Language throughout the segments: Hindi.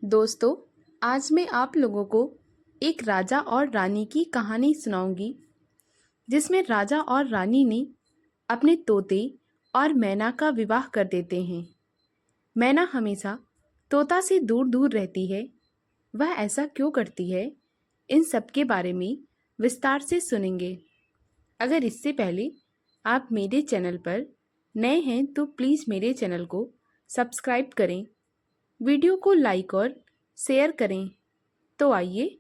दोस्तों, आज मैं आप लोगों को एक राजा और रानी की कहानी सुनाऊंगी, जिसमें राजा और रानी ने अपने तोते और मैना का विवाह कर देते हैं। मैना हमेशा तोता से दूर दूर रहती है। वह ऐसा क्यों करती है, इन सब के बारे में विस्तार से सुनेंगे। अगर इससे पहले आप मेरे चैनल पर नए हैं तो प्लीज़ मेरे चैनल को सब्सक्राइब करें, वीडियो को लाइक और शेयर करें। तो आइए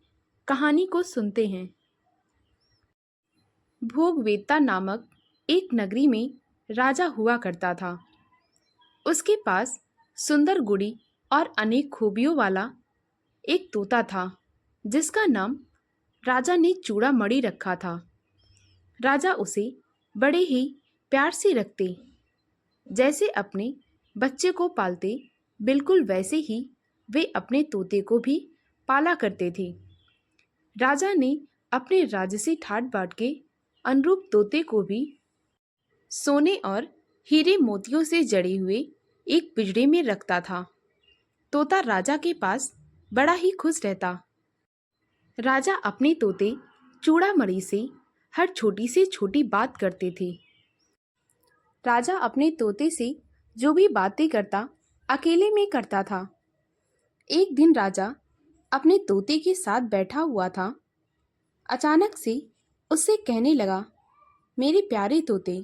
कहानी को सुनते हैं। भोगवेता नामक एक नगरी में राजा हुआ करता था। उसके पास सुंदर गुड़ी और अनेक खूबियों वाला एक तोता था, जिसका नाम राजा ने चूड़ामणि रखा था। राजा उसे बड़े ही प्यार से रखते, जैसे अपने बच्चे को पालते, बिल्कुल वैसे ही वे अपने तोते को भी पाला करते थे। राजा ने अपने राजसी ठाट बाट के अनुरूप तोते को भी सोने और हीरे मोतियों से जड़े हुए एक पिंजरे में रखता था। तोता राजा के पास बड़ा ही खुश रहता। राजा अपने तोते चूड़ामणि से हर छोटी से छोटी बात करते थे। राजा अपने तोते से जो भी बातें करता, अकेले में करता था। एक दिन राजा अपने तोते के साथ बैठा हुआ था। अचानक से उससे कहने लगा, मेरे प्यारे तोते,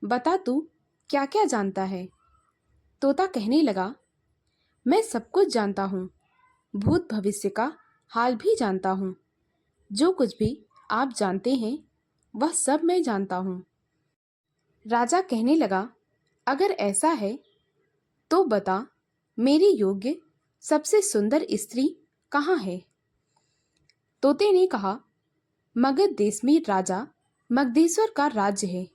बता तू क्या क्या जानता है। तोता कहने लगा, मैं सब कुछ जानता हूँ, भूत भविष्य का हाल भी जानता हूँ। जो कुछ भी आप जानते हैं वह सब मैं जानता हूँ। राजा कहने लगा, अगर ऐसा है तो बता, मेरे योग्य सबसे सुंदर स्त्री कहाँ है। तोते ने कहा, मगध देश में राजा मगधेश्वर का राज्य है।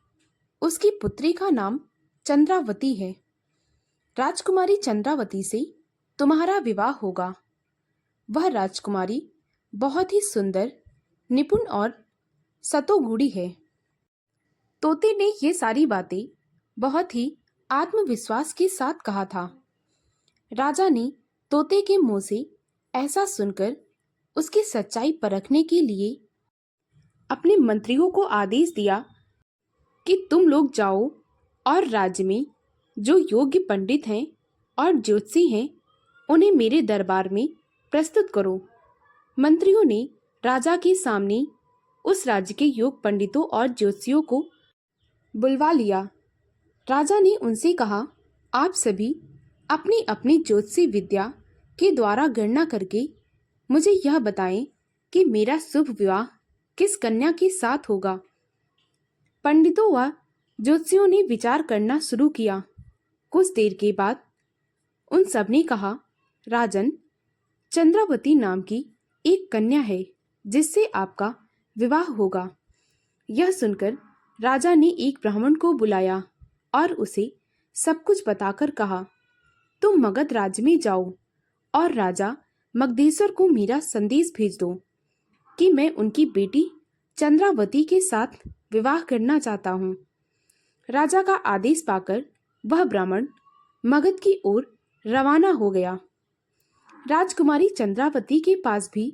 उसकी पुत्री का नाम चंद्रावती है। राजकुमारी चंद्रावती से तुम्हारा विवाह होगा। वह राजकुमारी बहुत ही सुंदर, निपुण और सतोगुणी है। तोते ने ये सारी बातें बहुत ही आत्मविश्वास के साथ कहा था। राजा ने तोते के मुंह से ऐसा सुनकर उसकी सच्चाई परखने के लिए अपने मंत्रियों को आदेश दिया कि तुम लोग जाओ और राज्य में जो योग्य पंडित हैं और ज्योतिषी हैं, उन्हें मेरे दरबार में प्रस्तुत करो। मंत्रियों ने राजा के सामने उस राज्य के योग पंडितों और ज्योतिषियों को बुलवा लिया। राजा ने उनसे कहा, आप सभी अपनी अपनी ज्योतिषी विद्या के द्वारा गणना करके मुझे यह बताएं कि मेरा शुभ विवाह किस कन्या के साथ होगा। पंडितों व ज्योतिषियों ने विचार करना शुरू किया। कुछ देर के बाद उन सब ने कहा, राजन, चंद्रावती नाम की एक कन्या है जिससे आपका विवाह होगा। यह सुनकर राजा ने एक ब्राह्मण को बुलाया और उसे सब कुछ बताकर कहा, तुम मगध राज्य में जाओ और राजा मगधेश्वर को मेरा संदेश भेज दो कि मैं उनकी बेटी चंद्रावती के साथ विवाह करना चाहता हूँ। राजा का आदेश पाकर वह ब्राह्मण मगध की ओर रवाना हो गया। राजकुमारी चंद्रावती के पास भी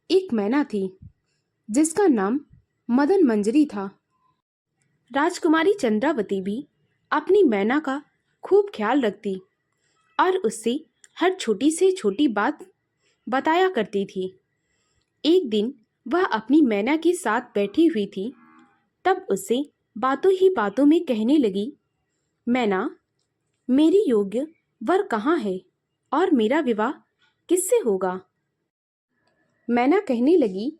एक मैना थी, जिसका नाम मदन मंजरी था। राजकुमारी चंद्रावती भी अपनी मैना का खूब ख्याल रखती और उससे हर छोटी से छोटी बात बताया करती थी। एक दिन वह अपनी मैना के साथ बैठी हुई थी, तब उससे बातों ही बातों में कहने लगी, मैना, मेरी योग्य वर कहाँ है और मेरा विवाह किससे होगा। मैना कहने लगी,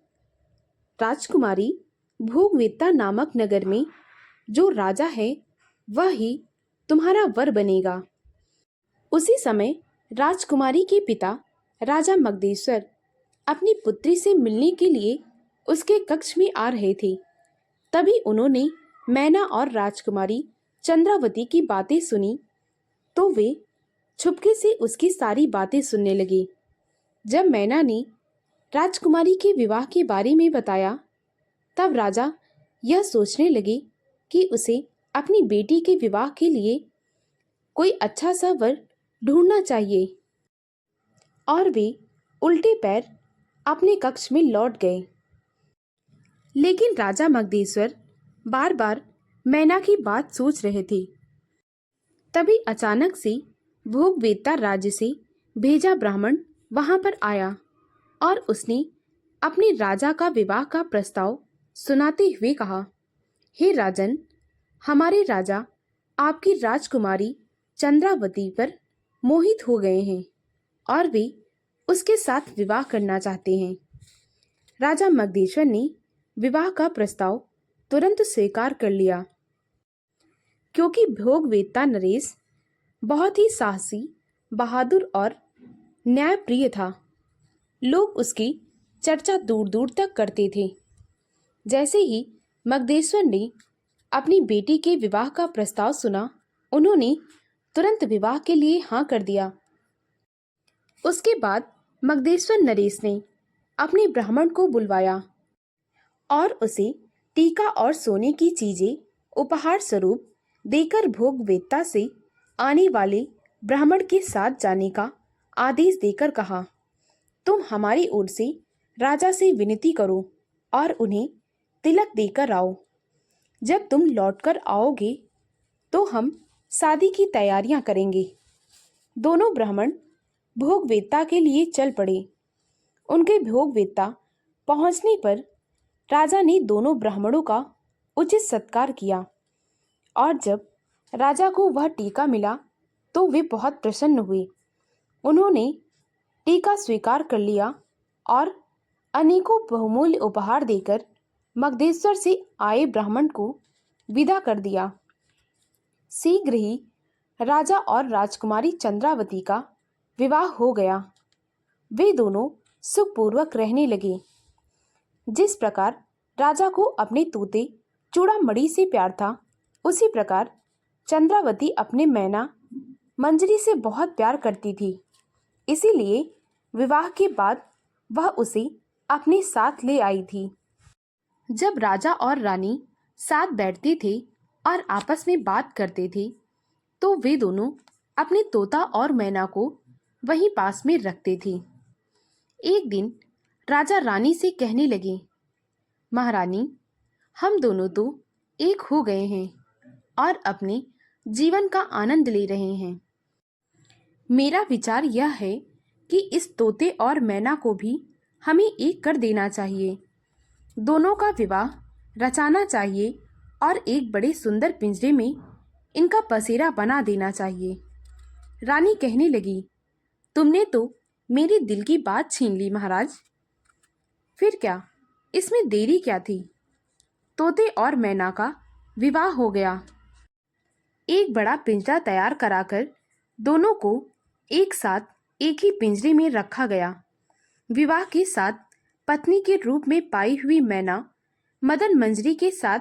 राजकुमारी, भोगवेता नामक नगर में जो राजा है वह ही तुम्हारा वर बनेगा। उसी समय राजकुमारी के पिता राजा मगधेश्वर अपनी पुत्री से मिलने के लिए उसके कक्ष में आ रहे थे। तभी उन्होंने मैना और राजकुमारी चंद्रावती की बातें सुनी तो वे छुपके से उसकी सारी बातें सुनने लगे। जब मैना ने राजकुमारी के विवाह के बारे में बताया, तब राजा यह सोचने लगे कि उसे अपनी बेटी के विवाह के लिए कोई अच्छा सा वर ढूंढना चाहिए। और वे उल्टे पैर अपने कक्ष में लौट गए। लेकिन राजा मगधेश्वर बार बार मैना की बात सोच रहे थे। तभी अचानक से भोगवेत्ता राज्य से भेजा ब्राह्मण वहां पर आया और उसने अपने राजा का विवाह का प्रस्ताव सुनाते हुए कहा, हे राजन, हमारे राजा आपकी राजकुमारी चंद्रावती पर मोहित हो गए हैं और वे उसके साथ विवाह करना चाहते हैं। राजा मगधेश्वर ने विवाह का प्रस्ताव तुरंत स्वीकार कर लिया, क्योंकि भोगवेत्ता नरेश बहुत ही साहसी, बहादुर और न्यायप्रिय था। लोग उसकी चर्चा दूर दूर तक करते थे। जैसे ही मगधेश्वर ने अपनी बेटी के विवाह का प्रस्ताव सुना, उन्होंने तुरंत विवाह के लिए हाँ कर दिया। उसके बाद मगधेश्वर नरेश ने अपने ब्राह्मण को बुलवाया और उसे टीका और सोने की चीजें उपहार स्वरूप देकर भोगवेत्ता से आने वाले ब्राह्मण के साथ जाने का आदेश देकर कहा, तुम हमारी ओर से राजा से विनती करो और उन्हें तिलक देकर आओ। जब तुम लौटकर आओगे तो हम शादी की तैयारियां करेंगे। दोनों ब्राह्मण भोगवेत्ता के लिए चल पड़े। उनके भोगवेत्ता पहुंचने पर राजा ने दोनों ब्राह्मणों का उचित सत्कार किया और जब राजा को वह टीका मिला तो वे बहुत प्रसन्न हुए। उन्होंने टीका स्वीकार कर लिया और अनेकों बहुमूल्य उपहार देकर मगधेश्वर से आए ब्राह्मण को विदा कर दिया। शीघ्र ही राजा और राजकुमारी चंद्रावती का विवाह हो गया। वे दोनों सुखपूर्वक रहने लगे। जिस प्रकार राजा को अपने तोते चूड़ामणि से प्यार था, उसी प्रकार चंद्रावती अपने मैना मंजरी से बहुत प्यार करती थी। इसीलिए विवाह के बाद वह उसे अपने साथ ले आई थी। जब राजा और रानी साथ बैठते थे और आपस में बात करते थे, तो वे दोनों अपने तोता और मैना को वहीं पास में रखते थे। एक दिन राजा रानी से कहने लगे, महारानी, हम दोनों तो एक हो गए हैं और अपने जीवन का आनंद ले रहे हैं। मेरा विचार यह है कि इस तोते और मैना को भी हमें एक कर देना चाहिए। दोनों का विवाह रचाना चाहिए और एक बड़े सुंदर पिंजरे में इनका बसेरा बना देना चाहिए। रानी कहने लगी, तुमने तो मेरे दिल की बात छीन ली महाराज। फिर क्या, इसमें देरी क्या थी? तोते और मैना का विवाह हो गया। एक बड़ा पिंजरा तैयार कराकर दोनों को एक साथ एक ही पिंजरे में रखा गया। विवाह के साथ पत्नी के रूप में पाई हुई मैना मदन मंजरी के साथ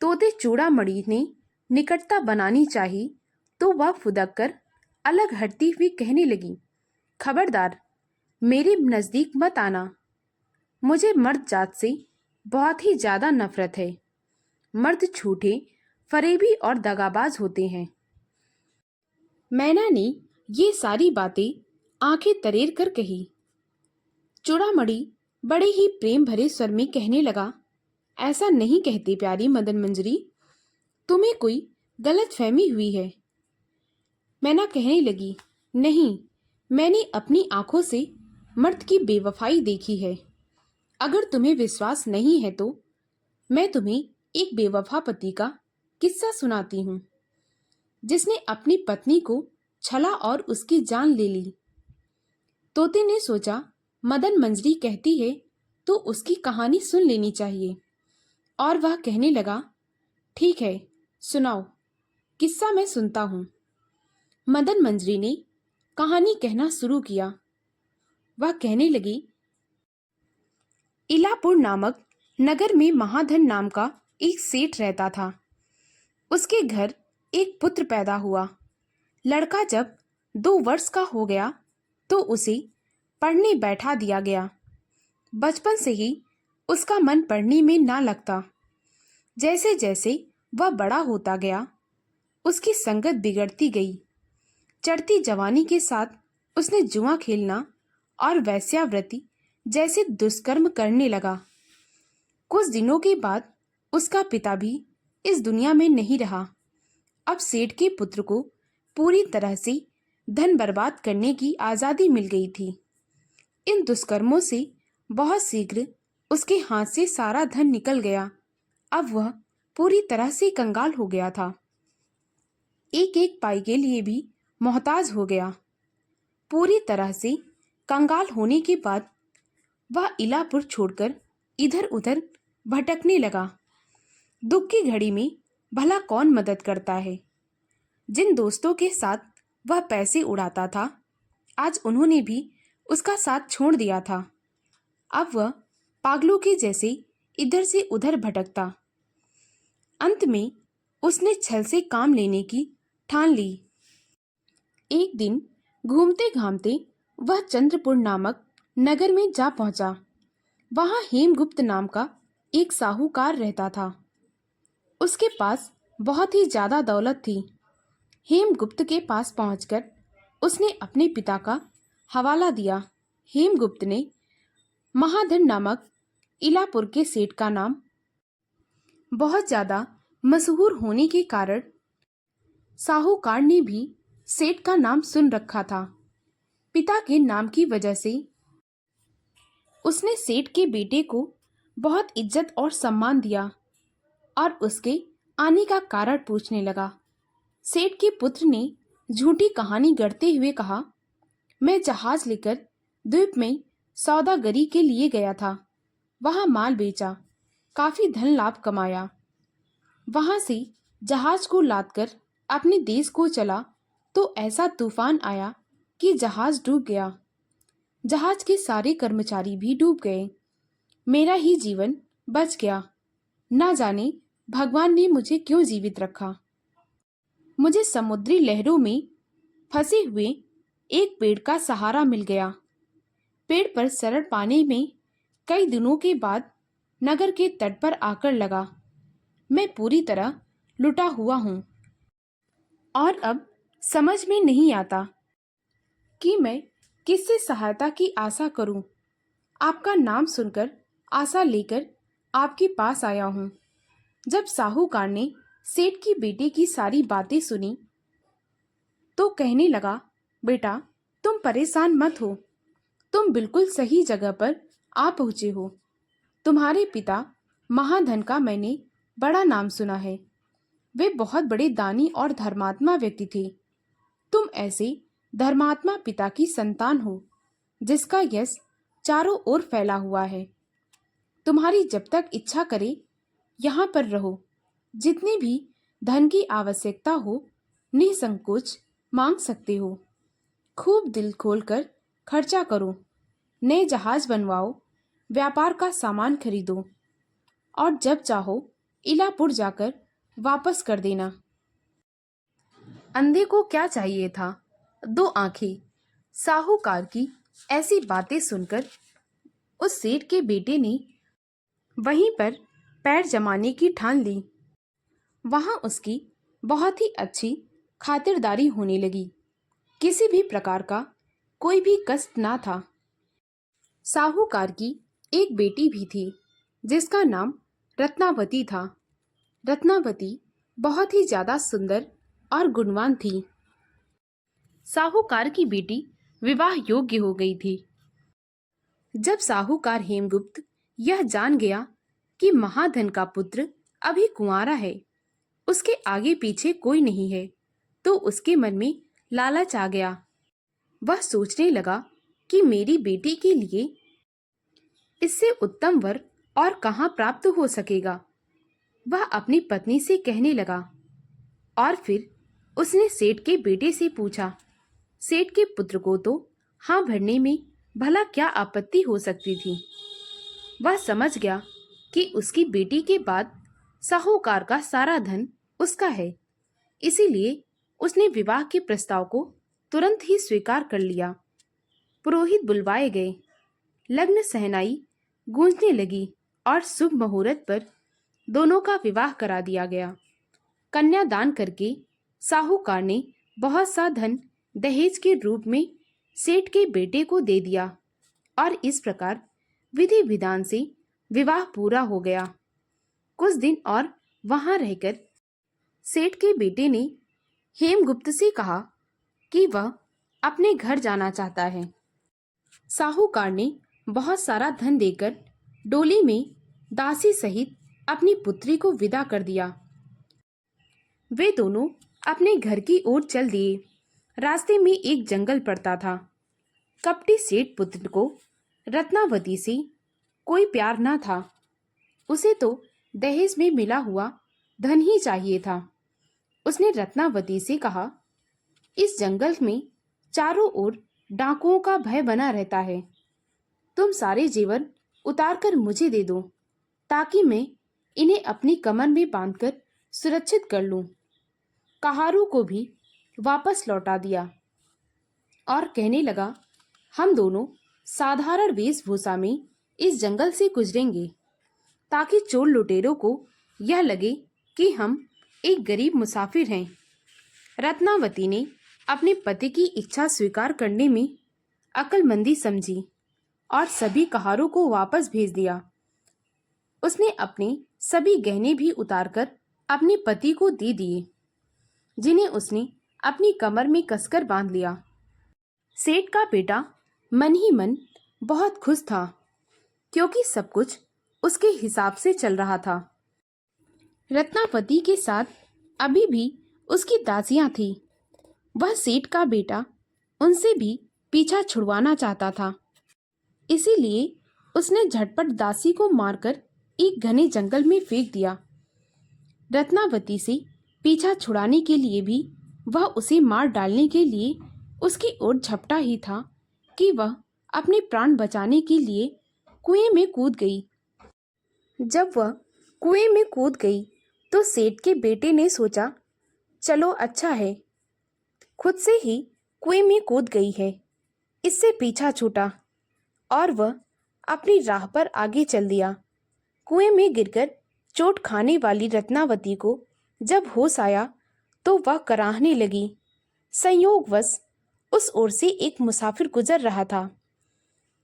तोते चूड़ामणि ने निकटता बनानी चाहिए, तो वह फुदक कर अलग हटती हुई कहने लगी, खबरदार, मेरे नज़दीक मत आना। मुझे मर्द जात से बहुत ही ज़्यादा नफरत है। मर्द झूठे, फरेबी और दगाबाज होते हैं। मैना ने ये सारी बातें आंखें तरेर कर कही। चूड़ामणि बड़े ही प्रेम भरे स्वर में कहने लगा, ऐसा नहीं कहते प्यारी मदन मंजरी, तुम्हें कोई गलत फहमी हुई है। मैना कहने लगी, नहीं, मैंने अपनी आंखों से मर्द की बेवफाई देखी है। अगर तुम्हें विश्वास नहीं है तो मैं तुम्हें एक बेवफा पति का किस्सा सुनाती हूँ, जिसने अपनी पत्नी को छला और उसकी जान ले ली। तोते ने सोचा, मदन मंजरी कहती है तो उसकी कहानी सुन लेनी चाहिए, और वह कहने लगा, ठीक है, सुनाओ, किस्सा मैं सुनता हूँ। मदन मंजरी ने कहानी कहना शुरू किया। वह कहने लगी, इलापुर नामक नगर में महाधन नाम का एक सेठ रहता था। उसके घर एक पुत्र पैदा हुआ। लड़का जब 2 वर्ष का हो गया तो उसे पढ़ने बैठा दिया गया। बचपन से ही उसका मन पढ़ने में ना लगता। जैसे जैसे वह बड़ा होता गया, उसकी संगत बिगड़ती गई। चढ़ती जवानी के साथ उसने जुआ खेलना और वैश्यावृत्ति जैसे दुष्कर्म करने लगा। कुछ दिनों के बाद उसका पिता भी इस दुनिया में नहीं रहा। अब सेठ के पुत्र को पूरी तरह से धन बर्बाद करने की आज़ादी मिल गई थी। इन दुष्कर्मों से बहुत शीघ्र उसके हाथ से सारा धन निकल गया। अब वह पूरी तरह से कंगाल हो गया था। एक एक पाई के लिए भी मोहताज हो गया। पूरी तरह से कंगाल होने के बाद वह इलापुर छोड़कर इधर उधर भटकने लगा। दुख की घड़ी में भला कौन मदद करता है। जिन दोस्तों के साथ वह पैसे उड़ाता था, आज उन्होंने भी उसका साथ छोड़ दिया था। अब वह पागलों के जैसे इधर से उधर भटकता। अंत में उसने छल से काम लेने की ठान ली। एक दिन घूमते घामते वह चंद्रपुर नामक नगर में जा पहुंचा। वहां हेमगुप्त नाम का एक साहूकार रहता था। उसके पास बहुत ही ज्यादा दौलत थी। हेमगुप्त के पास पहुंचकर उसने अपने पिता का हवाला दिया। हेमगुप्त ने महाधन नामक इलापुर के सेठ का नाम बहुत ज्यादा मशहूर होने के कारण साहूकार ने भी सेठ का नाम सुन रखा था। पिता के नाम की वजह से उसने सेठ के बेटे को बहुत इज्जत और सम्मान दिया और उसके आने का कारण पूछने लगा। सेठ के पुत्र ने झूठी कहानी गढ़ते हुए कहा, मैं जहाज लेकर द्वीप में सौदागरी के लिए गया था। वहां माल बेचा, काफी धन लाभ कमाया। वहां से जहाज को लादकर अपने देश को चला तो ऐसा तूफान आया कि जहाज डूब गया। जहाज के सारे कर्मचारी भी डूब गए। मेरा ही जीवन बच गया। ना जाने भगवान ने मुझे क्यों जीवित रखा। मुझे समुद्री लहरों में फंसे हुए एक पेड़ का सहारा मिल गया। पेड़ पर शरण पाने में कई दिनों के बाद नगर के तट पर आकर लगा। मैं पूरी तरह लुटा हुआ हूँ और अब समझ में नहीं आता कि मैं किससे सहायता की आशा करूं। आपका नाम सुनकर आशा लेकर आपके पास आया हूं। जब साहूकार ने सेठ की बेटे की सारी बातें सुनी तो कहने लगा, बेटा तुम परेशान मत हो, तुम बिल्कुल सही जगह पर आ पहुंचे हो। तुम्हारे पिता महाधन का मैंने बड़ा नाम सुना है। वे बहुत बड़े दानी और धर्मात्मा व्यक्ति थे। तुम ऐसे धर्मात्मा पिता की संतान हो जिसका यश चारों ओर फैला हुआ है। तुम्हारी जब तक इच्छा करे यहाँ पर रहो। जितनी भी धन की आवश्यकता हो निसंकोच मांग सकते हो। खूब दिल खोलकर खर्चा करो। नए जहाज बनवाओ, व्यापार का सामान खरीदो और जब चाहो इलापुर जाकर वापस कर देना। अंधे को क्या चाहिए था, दो आंखें। साहूकार की ऐसी बातें सुनकर उस सेठ के बेटे ने वहीं पर पैर जमाने की ठान ली। वहां उसकी बहुत ही अच्छी खातिरदारी होने लगी। किसी भी प्रकार का कोई भी कष्ट ना था। साहूकार की एक बेटी भी थी जिसका नाम रत्नावती था। रत्नावती बहुत ही ज्यादा सुंदर और गुणवान थी। साहूकार की बेटी विवाह योग्य हो गई थी। जब साहूकार हेमगुप्त यह जान गया कि महाधन का पुत्र अभी कुंवारा है, उसके आगे पीछे कोई नहीं है, तो उसके मन में लालच आ गया। वह सोचने लगा कि मेरी बेटी के लिए इससे उत्तम वर और कहाँ प्राप्त हो सकेगा। वह अपनी पत्नी से कहने लगा और फिर उसने सेठ के बेटे से पूछा। सेठ के पुत्र को तो हाँ भरने में भला क्या आपत्ति हो सकती थी। वह समझ गया कि उसकी बेटी के बाद साहूकार का सारा धन उसका है, इसीलिए उसने विवाह के प्रस्ताव को तुरंत ही स्वीकार कर लिया। पुरोहित बुलवाए गए, लग्न सहनाई गूंजने लगी और शुभ मुहूर्त पर दोनों का विवाह करा दिया गया। कन्यादान करके साहूकार ने बहुत सा धन दहेज के रूप में सेठ के बेटे को दे दिया। और इस प्रकार विधि विधान से विवाह पूरा हो गया। कुछ दिन और वहां रहकर सेठ के बेटे ने हेमगुप्त से कहा कि वह अपने घर जाना चाहता है। साहूकार ने बहुत सारा धन देकर डोली में दासी सहित अपनी पुत्री को विदा कर दिया। वे दोनों अपने घर की ओर चल दिए। रास्ते में एक जंगल पड़ता था। कपटी सेठ पुत्र को रत्नावती से कोई प्यार न था। उसे तो दहेज में मिला हुआ धन ही चाहिए था। उसने रत्नावती से कहा, इस जंगल में चारों ओर डाकुओं का भय बना रहता है। तुम सारे जेवर उतार कर मुझे दे दो, ताकि मैं इन्हें अपनी कमर में बांधकर सुरक्षित कर लूं। कहारू को भी वापस लौटा दिया और कहने लगा, हम दोनों साधारण वेशभूषा में इस जंगल से गुजरेंगे, ताकि चोर लुटेरों को यह लगे कि हम एक गरीब मुसाफिर हैं। रत्नावती ने अपने पति की इच्छा स्वीकार करने में अक्लमंदी समझी और सभी कहारों को वापस भेज दिया। उसने अपने सभी गहने भी उतारकर अपने पति को दे दिए, जिन्हें उसने अपनी कमर में कसकर बांध लिया। सेठ का बेटा मन ही मन बहुत खुश था, क्योंकि सब कुछ उसके हिसाब से चल रहा था। रत्नावती के साथ अभी भी उसकी दासियां थीं। वह सेठ का बेटा उनसे भी पीछा छुड़वाना चाहता था। इसीलिए उसने झटपट दासी को मारकर एक घने जंगल में फेंक दिया। रत्नावती से पीछा छुड़ाने के लिए भी वह उसे मार डालने के लिए उसकी ओर झपटा ही था कि वह अपने प्राण बचाने के लिए कुएं में कूद गई। जब वह कुएं में कूद गई तो सेठ के बेटे ने सोचा, चलो अच्छा है, खुद से ही कुएं में कूद गई है, इससे पीछा छूटा, और वह अपनी राह पर आगे चल दिया। कुएं में गिरकर चोट खाने वाली रत्नावती को जब होश आया तो वह कराहने लगी। संयोगवश उस ओर से एक मुसाफिर गुजर रहा था।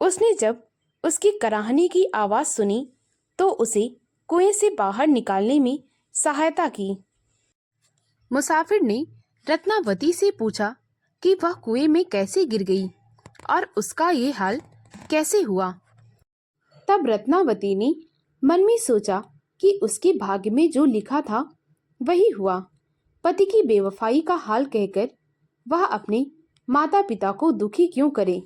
उसने जब उसकी कराहने की आवाज सुनी तो उसे कुएं से बाहर निकालने में सहायता की। मुसाफिर ने रत्नावती से पूछा कि वह कुएं में कैसे गिर गई और उसका ये हाल कैसे हुआ। तब रत्नावती ने मन में सोचा कि उसके भाग्य में जो लिखा था वही हुआ। पति की बेवफाई का हाल कहकर वह अपने माता पिता को दुखी क्यों करे।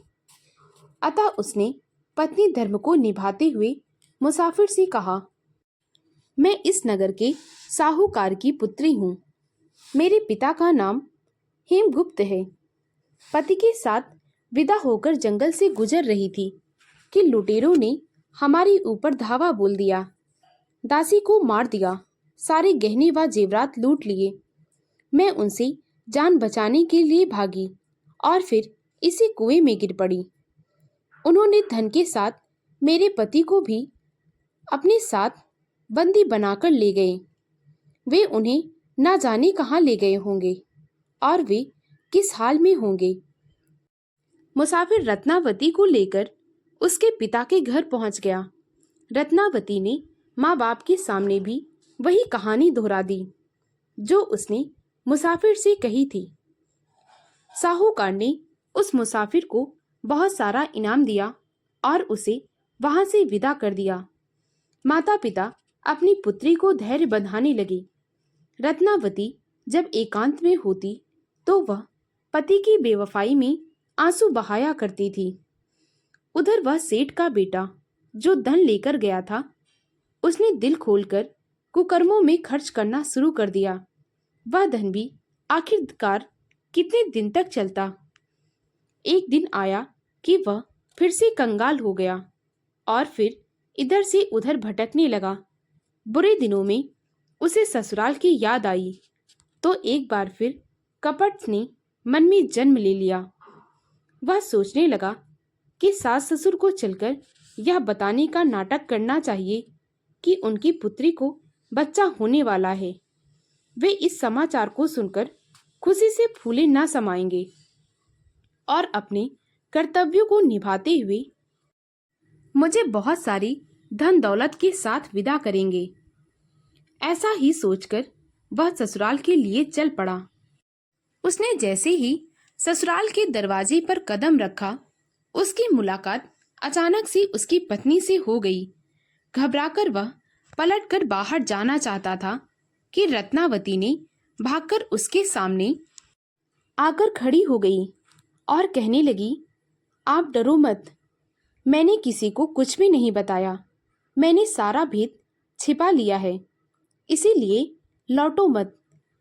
अतः उसने पत्नी धर्म को निभाते हुए मुसाफिर से कहा, मैं इस नगर के साहूकार की पुत्री हूँ। मेरे पिता का नाम हेमगुप्त है। पति के साथ विदा होकर जंगल से गुजर रही थी कि लुटेरों ने हमारे ऊपर धावा बोल दिया। दासी को मार दिया, सारे गहने व जेवरात लूट लिए। मैं उनसे जान बचाने के लिए भागी और फिर इसी कुएं में गिर पड़ी। उन्होंने धन के साथ मेरे पति को भी अपने साथ बंदी बनाकर ले गए। वे उन्हें ना जाने कहाँ ले गए होंगे और वे किस हाल में होंगे। मुसाफिर रत्नावती को लेकर उसके पिता के घर पहुंच गया। रत्नावती ने माँ बाप के सामने भी वही कहानी दोहरा दी जो उसने मुसाफिर से कही थी। साहूकार ने उस मुसाफिर को बहुत सारा इनाम दिया और उसे वहां से विदा कर दिया। माता पिता अपनी पुत्री को धैर्य बंधाने लगे। रत्नावती जब एकांत में होती तो वह पति की बेवफाई में आंसू बहाया करती थी। उधर वह सेठ का बेटा जो धन लेकर गया था, उसने दिल खोलकर कुकर्मों में खर्च करना शुरू कर दिया। वह धन भी आखिरकार कितने दिन तक चलता। एक दिन आया कि वह फिर से कंगाल हो गया और फिर इधर से उधर भटकने लगा। बुरे दिनों में उसे ससुराल की याद आई तो एक बार फिर कपट ने मन में जन्म ले लिया। वह सोचने लगा कि सास ससुर को चलकर यह बताने का नाटक करना चाहिए कि उनकी पुत्री को बच्चा होने वाला है। वे इस समाचार को सुनकर खुशी से फूले न समाएंगे और अपने कर्तव्यों को निभाते हुए मुझे बहुत सारी धन दौलत के साथ विदा करेंगे। ऐसा ही सोचकर वह ससुराल के लिए चल पड़ा। उसने जैसे ही ससुराल के दरवाजे पर कदम रखा, उसकी मुलाकात अचानक से उसकी पत्नी से हो गई। घबराकर वह पलटकर बाहर जाना चाहता था कि रत्नावती ने भागकर उसके सामने आकर खड़ी हो गई और कहने लगी, आप डरो मत, मैंने किसी को कुछ भी नहीं बताया। मैंने सारा भेद छिपा लिया है, इसीलिए लौटो मत,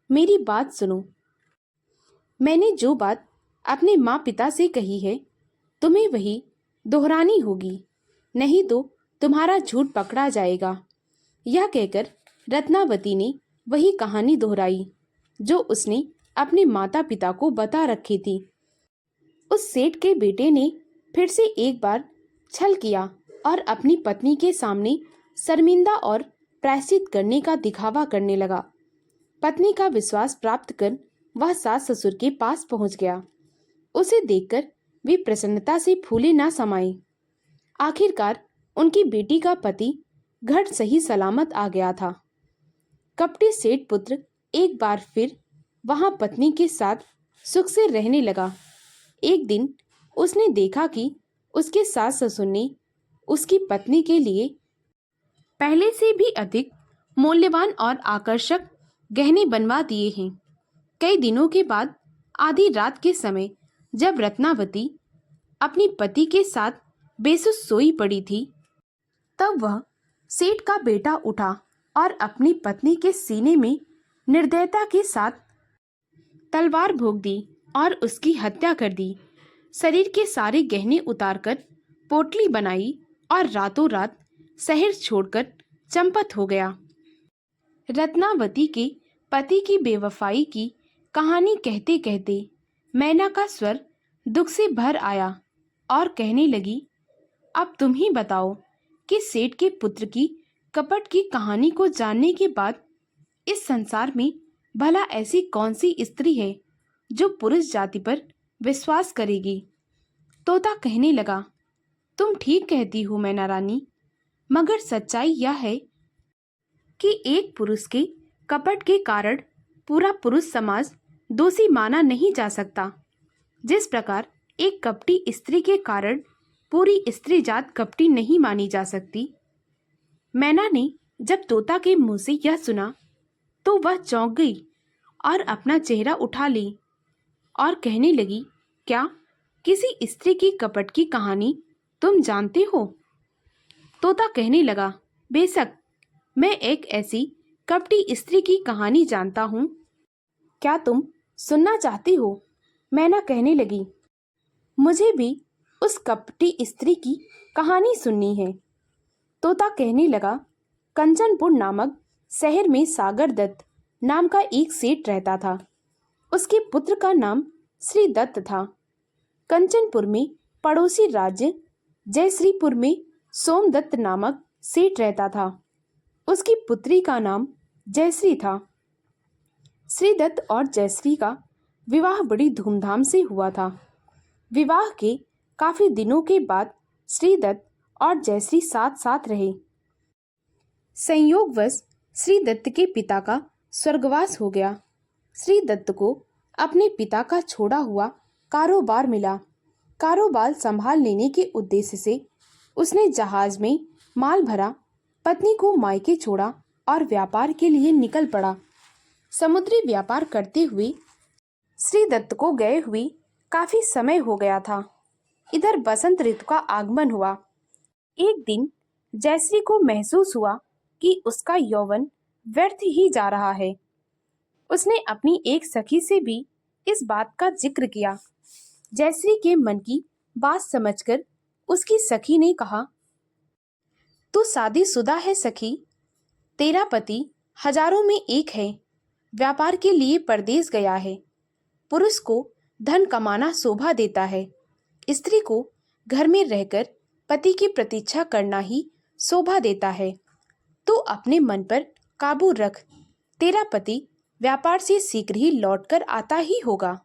मेरी बात सुनो। मैंने जो बात अपने माँ पिता से कही है, तुम्हें वही दोहरानी होगी, नहीं तो तुम्हारा झूठ पकड़ा जाएगा। यह कहकर रत्नावती ने वही कहानी दोहराई जो उसने अपने माता पिता को बता रखी थी। उस सेठ के बेटे ने फिर से एक बार छल किया और अपनी पत्नी के सामने शर्मिंदा और प्रायश्चित करने का दिखावा करने लगा। पत्नी का विश्वास प्राप्त कर वह सास ससुर के पास पहुंच गया। उसे देखकर वे प्रसन्नता से फूले ना समाये। आखिरकार उनकी बेटी का पति घर सही सलामत आ गया था। कपटी सेठ पुत्र एक बार फिर वहां पत्नी के साथ सुख से रहने लगा। एक दिन उसने देखा कि उसके सास ससुर ने उसकी पत्नी के लिए पहले से भी अधिक मूल्यवान और आकर्षक गहने बनवा दिए हैं। कई दिनों के बाद आधी रात के समय जब रत्नावती अपनी पति के साथ बेसुध सोई पड़ी थी, तब वह सेठ का बेटा उठा और अपनी पत्नी के सीने में निर्दयता के साथ तलवार भोंक दी और उसकी हत्या कर दी। शरीर के सारे गहने उतारकर पोटली बनाई और रातों रात शहर छोड़कर चंपत हो गया। रत्नावती के पति की बेवफाई की कहानी कहते कहते मैना का स्वर दुख से भर आया और कहने लगी, अब तुम ही बताओ कि सेठ के पुत्र की कपट की कहानी को जानने के बाद इस संसार में भला ऐसी कौन सी स्त्री है जो पुरुष जाति पर विश्वास करेगी। तोता कहने लगा, तुम ठीक कहती हो मैना रानी, मगर सच्चाई यह है कि एक पुरुष के कपट के कारण पूरा पुरुष समाज दोषी माना नहीं जा सकता। जिस प्रकार एक कपटी स्त्री के कारण पूरी स्त्री जात कपटी नहीं मानी जा सकती। मैना ने जब तोता के मुंह से यह सुना तो वह चौंक गई और अपना चेहरा उठा ली और कहने लगी, क्या किसी स्त्री की कपट की कहानी तुम जानते हो? तोता कहने लगा, बेशक, मैं एक ऐसी कपटी स्त्री की कहानी जानता हूँ। क्या तुम सुनना चाहती हो? मैना कहने लगी, मुझे भी उस कपटी स्त्री की कहानी सुननी है। तोता कहने लगा, कंचनपुर नामक शहर में सागर दत्त नाम का एक सेठ रहता था। उसके पुत्र का नाम श्री दत्त था। कंचनपुर में पड़ोसी राज्य जयश्रीपुर में सोमदत्त नामक सेठ रहता था। उसकी पुत्री का नाम जयश्री था। श्रीदत्त और जयश्री का विवाह बड़ी धूमधाम से हुआ था। विवाह के काफी दिनों के बाद श्रीदत्त और जयश्री साथ साथ रहे। संयोगवश श्रीदत्त के पिता का स्वर्गवास हो गया। श्रीदत्त को अपने पिता का छोड़ा हुआ कारोबार मिला। कारोबार संभाल लेने के उद्देश्य से उसने जहाज में माल भरा, पत्नी को मायके छोड़ा और व्यापार के लिए निकल पड़ा। समुद्री व्यापार करते हुए श्रीदत्त को गए हुए काफी समय हो गया था। इधर बसंत ऋतु का आगमन हुआ। एक दिन जयश्री को महसूस हुआ कि उसका यौवन व्यर्थ ही जा रहा है। उसने अपनी एक सखी से भी इस बात का जिक्र किया। जयश्री के मन की बात समझकर उसकी सखी ने कहा, तू शादीशुदा है सखी, तेरा पति हजारों में एक है, व्यापार के लिए परदेश गया है। पुरुष को धन कमाना शोभा देता है, स्त्री को घर में रहकर पति की प्रतीक्षा करना ही शोभा देता है। तू अपने मन पर काबू रख, तेरा पति व्यापार से शीघ्र ही लौटकर आता ही होगा।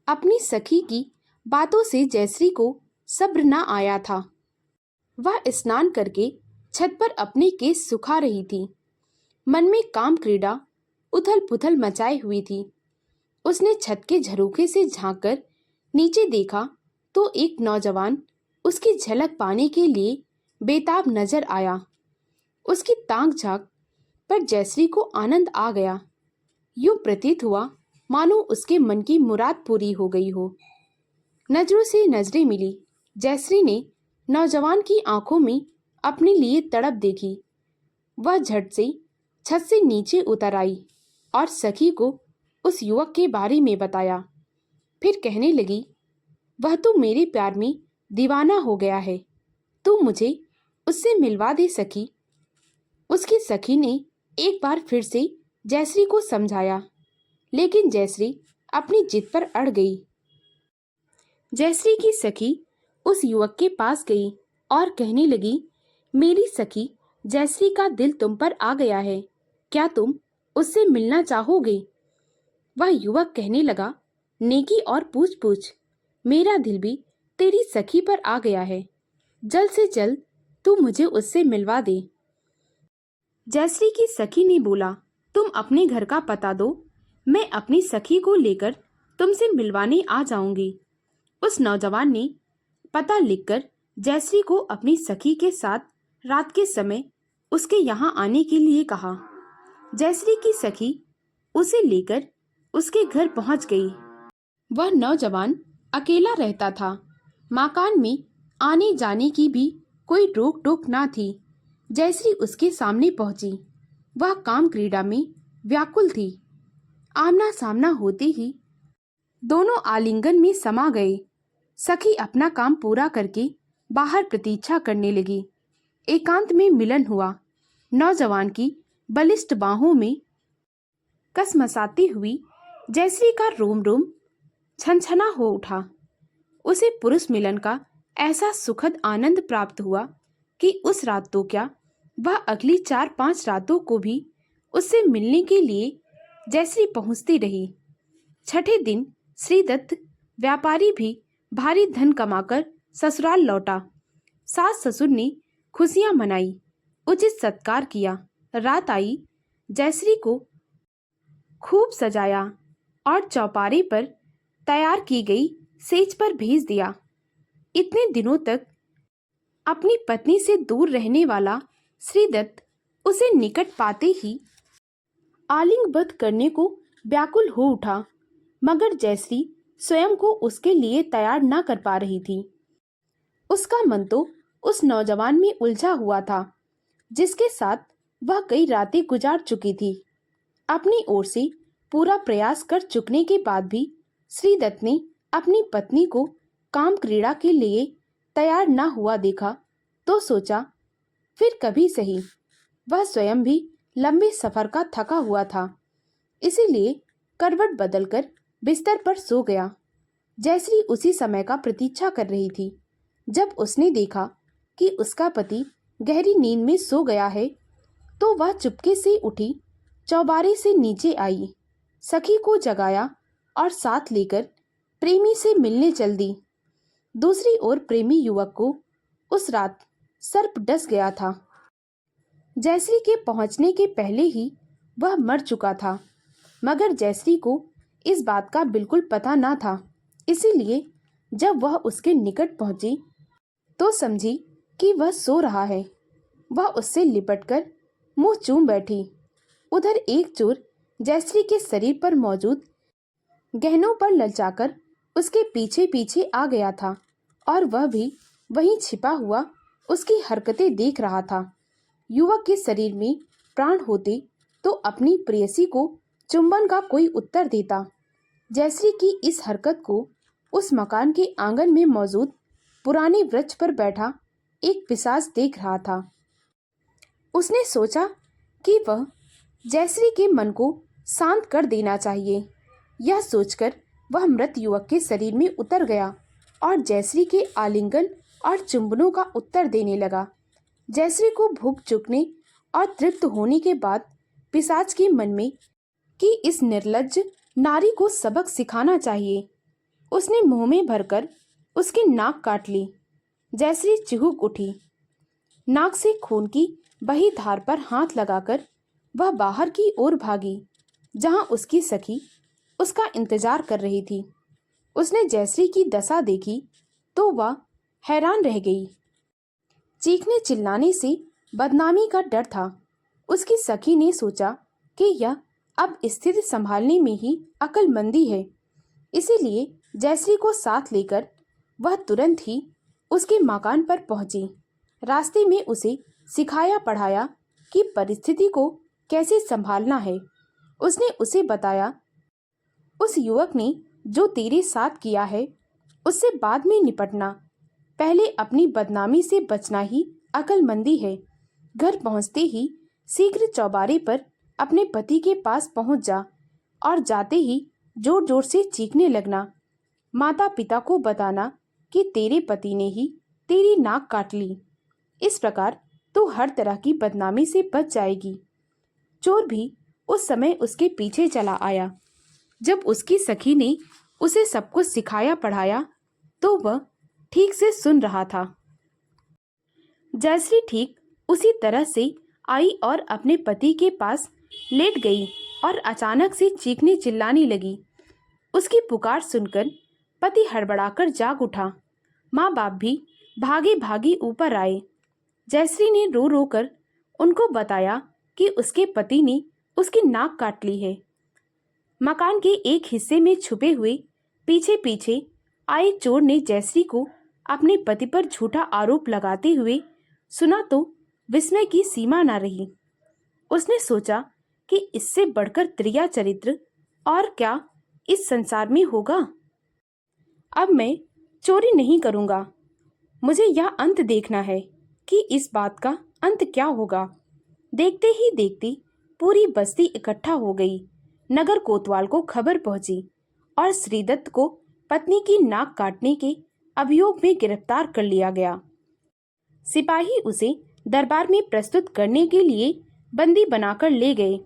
अपनी सखी की बातों से जयश्री को सब्र न आया था। वह स्नान करके छत पर अपने केस सुखा रही थी। मन में काम क्रीड़ा उथल पुथल मचाए हुई थी। उसने छत के झरोखे से झांककर नीचे देखा तो एक नौजवान उसकी झलक पाने के लिए बेताब नजर आया। उसकी ताक झांक पर जयश्री को आनंद आ गया। यूं प्रतीत हुआ मानो उसके मन की मुराद पूरी हो गई हो। नजरों से नजरें मिली। जयश्री ने नौजवान की आंखों में अपने लिए तड़प देखी। वह झट से छत से नीचे उतर आई और सखी को उस युवक के बारे में बताया। फिर कहने लगी, वह तो मेरे प्यार में दीवाना हो गया है। तू मुझे उससे मिलवा दे सखी। उसकी सखी ने एक बार फिर से जयश्री को समझाया, लेकिन जयश्री अपनी जिद पर अड़ गई। जयश्री की सखी उस युवक के पास गई और कहने लगी, मेरी सखी जयश्री का दिल तुम पर आ गया है। क्या तुम उससे मिलना चाहोगे? वह युवक कहने लगा, नेकी और पूछ पूछ, मेरा दिल भी तेरी सखी पर आ गया है। जल्द से जल्द तू मुझे उससे मिलवा दे। जयश्री की सखी ने बोला, तुम अपने घर का पता दो, मैं अपनी सखी को लेकर तुमसे मिलवाने आ जाऊंगी। उस नौजवान ने पता लिखकर जयश्री को अपनी सखी के साथ रात के समय उसके यहाँ आने के लिए कहा। जयश्री की सखी उसे लेकर उसके घर पहुंच गई। वह नौजवान अकेला रहता था। मकान में आने जाने की भी कोई रोक टोक ना थी। जयश्री उसके सामने पहुंची। वह काम क्रीड़ा में व्याकुल थी। आमना सामना होते ही दोनों आलिंगन में समा गए। सखी अपना काम पूरा करके बाहर प्रतीक्षा करने लगी। एकांत में मिलन हुआ। नौजवान की बलिष्ठ बाहों में कसमसाती हुई जयश्री का रोम रोम छनछना हो उठा। उसे पुरुष मिलन का ऐसा सुखद आनंद प्राप्त हुआ कि उस रात तो क्या, वह अगली 4-5 रातों को भी उससे मिलने के लिए जयश्री पहुंचती रही। छठे दिन श्रीदत्त व्यापारी भी भारी धन कमाकर ससुराल लौटा। सास ससुर ने खुशियां मनाई, उचित सत्कार किया। रात आई, जयश्री को खूब सजाया और चौपारे पर तैयार की गई सेज पर भेज दिया। इतने दिनों तक अपनी पत्नी से दूर रहने वाला श्रीदत्त उसे निकट पाते ही आलिंगबद्ध करने को व्याकुल हो उठा, मगर जयश्री स्वयं को उसके लिए तैयार न कर पा रही थी। उसका मन तो उस नौजवान में उलझा हुआ था जिसके साथ वह कई रातें गुजार चुकी थी। अपनी ओर से पूरा प्रयास कर चुकने के बाद भी श्रीदत्त ने अपनी पत्नी को काम क्रीड़ा के लिए तैयार न हुआ देखा तो सोचा, फिर कभी सही। वह स्वयं भी लंबे सफर का थका हुआ था, इसीलिए करवट बदलकर बिस्तर पर सो गया। जयश्री उसी समय का प्रतीक्षा कर रही थी। जब उसने देखा कि उसका पति गहरी नींद में सो गया है तो वह चुपके से उठी, चौबारे से नीचे आई, सखी को जगाया और साथ लेकर प्रेमी से मिलने चल दी। दूसरी ओर प्रेमी युवक को उस रात सर्प डस गया था। जयश्री के पहुंचने के पहले ही वह मर चुका था, मगर जयश्री को इस बात का बिल्कुल पता न था। इसीलिए जब वह उसके निकट पहुंची तो समझी कि वह सो रहा है। वह उससे लिपटकर मुंह चूम बैठी। उधर एक चोर जयश्री के शरीर पर मौजूद गहनों पर ललचाकर उसके पीछे पीछे आ गया था और वह भी वहीं छिपा हुआ उसकी हरकतें देख रहा था। युवक के शरीर में प्राण होते तो अपनी प्रेयसी को चुंबन का कोई उत्तर देता। जयश्री की इस हरकत को उस मकान के आंगन में मौजूद पुराने वृक्ष पर बैठा एक पिशाच देख रहा था। उसने सोचा कि वह जयश्री के मन को शांत कर देना चाहिए। यह सोचकर वह मृत युवक के शरीर में उतर गया और जयश्री के आलिंगन और चुंबनों का उत्तर देने लगा। जयश्री को भूख चुकने और तृप्त होने के बाद पिशाच के मन में कि इस निर्लज्ज नारी को सबक सिखाना चाहिए। उसने मुंह में भरकर उसकी नाक काट ली। जयश्री चिहुक उठी। नाक से खून की बही धार पर हाथ लगाकर वह बाहर की ओर भागी, जहां उसकी सखी उसका इंतजार कर रही थी। उसने जयश्री की दशा देखी तो वह हैरान रह गई। चीखने चिल्लाने से बदनामी का डर था। उसकी सखी ने सोचा कि यह अब स्थिति संभालने में ही अक्लमंदी है, इसीलिए जयश्री को साथ लेकर वह तुरंत ही उसके मकान पर पहुंची। रास्ते में उसे सिखाया पढ़ाया कि परिस्थिति को कैसे संभालना है। उसने उसे बताया, उस युवक ने जो तेरे साथ किया है उससे बाद में निपटना, पहले अपनी बदनामी से बचना ही अक्लमंदी है। घर पहुंचते ही शीघ्र चौबारे पर अपने पति के पास पहुंच जा और जाते ही जोर जोर से चीखने लगना। माता पिता को बताना कि तेरे पति ने ही तेरी नाक काट ली। इस प्रकार तू हर तरह की बदनामी से बच जाएगी। चोर भी उस समय उसके पीछे चला आया। जब उसकी सखी ने उसे सब कुछ सिखाया पढ़ाया तो वह ठीक से सुन रहा था। जयश्री ठीक उसी तरह से आई और अपने पति के पास लेट गई और अचानक से चीखने चिल्लाने लगी। उसकी पुकार सुनकर पति हड़बड़ाकर जाग उठा। माँ बाप भी भागे भागे ऊपर आए। जयश्री ने रो रो कर उनको बताया कि उसके पति ने उसकी नाक काट ली है। मकान के एक हिस्से में छुपे हुए पीछे पीछे आए चोर ने जयश्री को अपने पति पर झूठा आरोप लगाते हुए सुना तो विस्मय की सीमा न रही। उसने सोचा कि इससे बढ़कर त्रिया चरित्र और क्या इस संसार में होगा। अब मैं चोरी नहीं करूंगा। मुझे यह अंत देखना है कि इस बात का अंत क्या होगा। देखते ही देखते पूरी बस्ती इकट्ठा हो गई। नगर कोतवाल को खबर पहुंची और श्रीदत्त को पत्नी की नाक काटने के अभियोग में गिरफ्तार कर लिया गया। सिपाही उसे दरबार में प्रस्तुत करने के लिए बंदी बनाकर ले गए।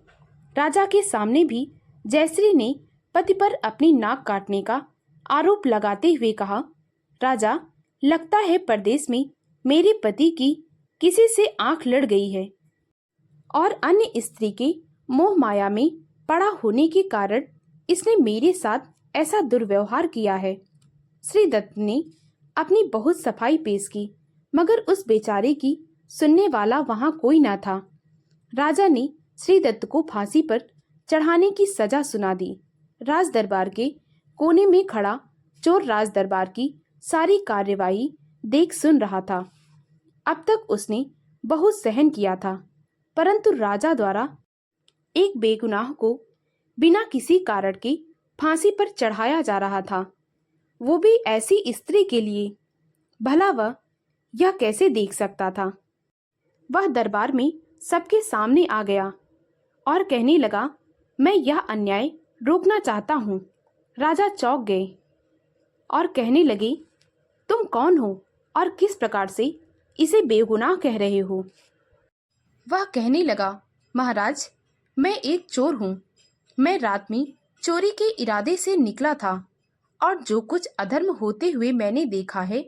राजा के सामने भी जयश्री ने पति पर अपनी नाक काटने का आरोप लगाते हुए कहा, राजा, लगता है परदेश में मेरे पति की किसी से आंख लड़ गई है और अन्य स्त्री के मोह माया में पड़ा होने के कारण इसने मेरे साथ ऐसा दुर्व्यवहार किया है। श्रीदत्त ने अपनी बहुत सफाई पेश की, मगर उस बेचारे की सुनने वाला वहां कोई न था। राजा ने श्रीदत्त को फांसी पर चढ़ाने की सजा सुना दी। राज दरबार के कोने में खड़ा चोर राज दरबार की सारी कार्यवाही देख सुन रहा था। अब तक उसने बहुत सहन किया था, परंतु राजा द्वारा एक बेगुनाह को बिना किसी कारण के फांसी पर चढ़ाया जा रहा था, वो भी ऐसी स्त्री के लिए। भला वह यह कैसे देख सकता था। वह दरबार में सबके सामने आ गया और कहने लगा, मैं यह अन्याय रोकना चाहता हूँ। राजा चौंक गए और कहने लगे, तुम कौन हो और किस प्रकार से इसे बेगुनाह कह रहे हो। वह कहने लगा, महाराज, मैं एक चोर हूँ। मैं रात में चोरी के इरादे से निकला था और जो कुछ अधर्म होते हुए मैंने देखा है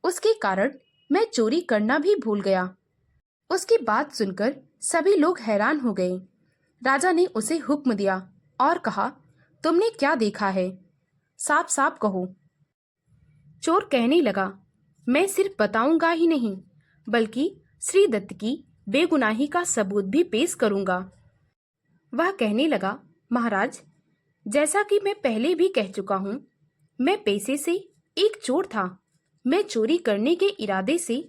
उसके कारण मैं चोरी करना भी भूल गया। उसकी बात सुनकर सभी लोग हैरान हो गए। राजा ने उसे हुक्म दिया और कहा, तुमने क्या देखा है, साफ साफ कहो। चोर कहने लगा, मैं सिर्फ बताऊंगा ही नहीं बल्कि श्रीदत्त की बेगुनाही का सबूत भी पेश करूंगा। वह कहने लगा, महाराज, जैसा कि मैं पहले भी कह चुका हूँ, मैं पेशे से एक चोर था। मैं चोरी करने के इरादे से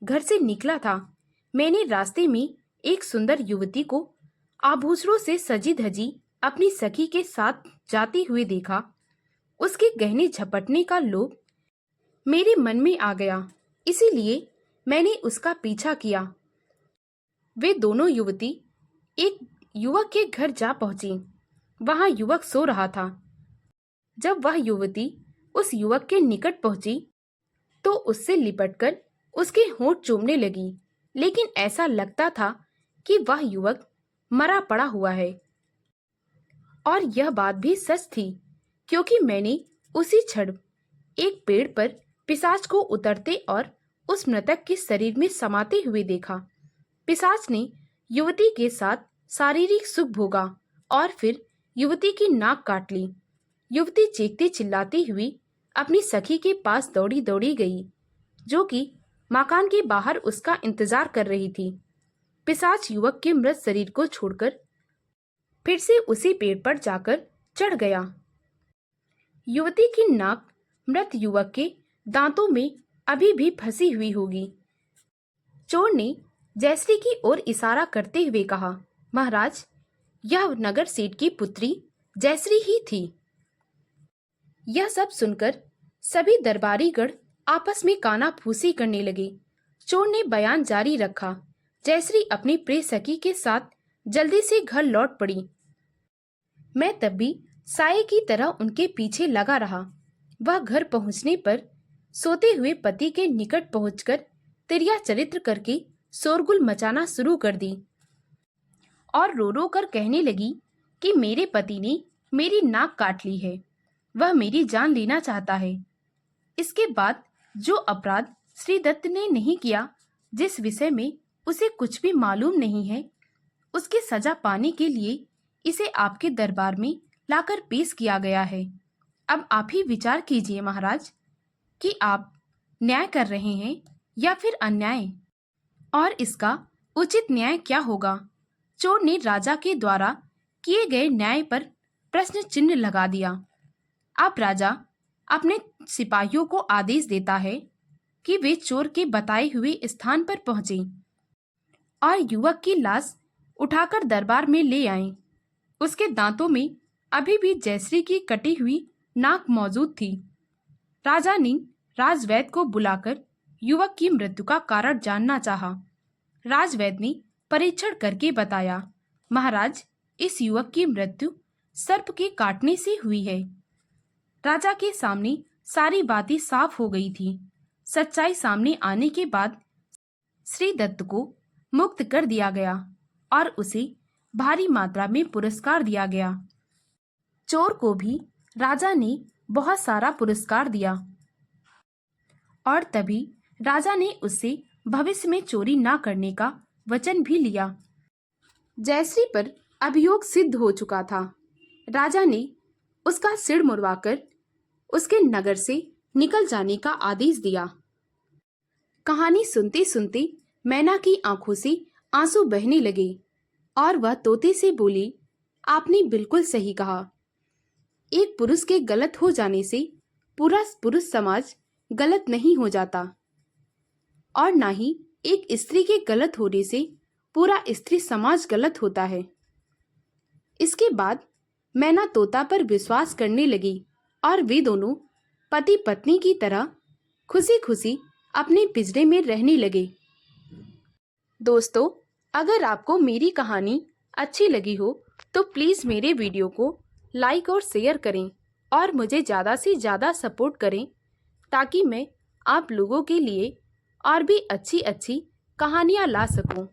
घर से निकला था। मैंने रास्ते में एक सुंदर युवती को आभूषणों से सजी धजी अपनी सखी के साथ जाती हुए देखा। उसके गहने झपटने का लोभ मेरे मन में आ गया, इसीलिए मैंने उसका पीछा किया। वे दोनों युवती एक युवक के घर जा पहुंची। वहां युवक सो रहा था। जब वह युवती उस युवक के निकट पहुंची तो उससे लिपटकर उसके होंठ चूमने लगी, लेकिन ऐसा लगता था कि वह युवक मरा पड़ा हुआ है। और यह बात भी सच थी, क्योंकि मैंने उसी क्षण एक पेड़ पर पिशाच को उतरते और उस मृतक के शरीर में समाते हुए देखा। पिशाच ने युवती के साथ शारीरिक सुख भोगा और फिर युवती की नाक काट ली। युवती चीखती चिल्लाती हुई अपनी सखी के पास दौड़ी दौड़ी गई, जो कि मकान के बाहर उसका इंतजार कर रही थी। पिशाच युवक के मृत शरीर को छोड़कर फिर से उसी पेड़ पर जाकर चढ़ गया। युवती की नाक मृत युवक के दांतों में अभी भी फंसी हुई होगी। चोर ने जयश्री की ओर इशारा करते हुए कहा, महाराज, यह नगर सेठ की पुत्री जयश्री ही थी। यह सब सुनकर सभी दरबारीगण आपस में कानाफूसी करने लगे। चोर ने बयान जारी रखा, जयश्री अपनी प्रिय सखी के साथ जल्दी से घर लौट पड़ी। मैं तब भी साये की तरह उनके पीछे लगा रहा। वह घर पहुंचने पर सोते हुए पति के निकट पहुंचकर तिर्या चरित्र करके शोरगुल मचाना शुरू कर दी और रो रो कर कहने लगी कि मेरे पति ने मेरी नाक काट ली है, वह मेरी जान लेना चाहता है। इसके बाद जो अपराध श्री दत्त ने नहीं किया, जिस विषय में उसे कुछ भी मालूम नहीं है, उसकी सजा पाने के लिए इसे आपके दरबार में लाकर पेश किया गया है। अब आप ही विचार कीजिए महाराज कि आप न्याय कर रहे हैं या फिर अन्याय, और इसका उचित न्याय क्या होगा। चोर ने राजा के द्वारा किए गए न्याय पर प्रश्न चिन्ह लगा दिया। अब राजा अपने सिपाहियों को आदेश देता है कि वे चोर के बताए हुए स्थान पर पहुंचे और युवक की लाश उठाकर दरबार में ले आए। उसके दांतों में अभी भी जयश्री की कटी हुई नाक मौजूद थी। राजा ने राजवैद्य को बुलाकर युवक की मृत्यु का कारण जानना चाहा। राजवैद्य ने परीक्षण करके बताया, महाराज, इस युवक की मृत्यु सर्प के काटने से हुई है। राजा के सामने सारी बातें साफ हो गई थी। सच्चाई सामने आने के बाद श्री दत्त को मुक्त कर दिया गया और उसे भारी मात्रा में पुरस्कार दिया गया। चोर को भी राजा ने बहुत सारा पुरस्कार दिया और तभी राजा ने उससे भविष्य में चोरी ना करने का वचन भी लिया। जयश्री पर अभियोग सिद्ध हो चुका था। राजा ने उसका सिर मुड़वाकर उसके नगर से निकल जाने का आदेश दिया। कहानी सुनते सुनते मैना की आंखों से आंसू बहने लगे और वह तोते से बोली, आपने बिल्कुल सही कहा। एक पुरुष के गलत हो जाने से पूरा पुरुष समाज गलत नहीं हो जाता, और ना ही एक स्त्री के गलत होने से पूरा स्त्री समाज गलत होता है। इसके बाद मैना तोता पर विश्वास करने लगी और वे दोनों पति पत्नी की तरह खुशी खुशी अपने पिंजरे में रहने लगे। दोस्तों, अगर आपको मेरी कहानी अच्छी लगी हो तो प्लीज़ मेरे वीडियो को लाइक और शेयर करें और मुझे ज़्यादा से ज़्यादा सपोर्ट करें, ताकि मैं आप लोगों के लिए और भी अच्छी अच्छी कहानियाँ ला सकूं।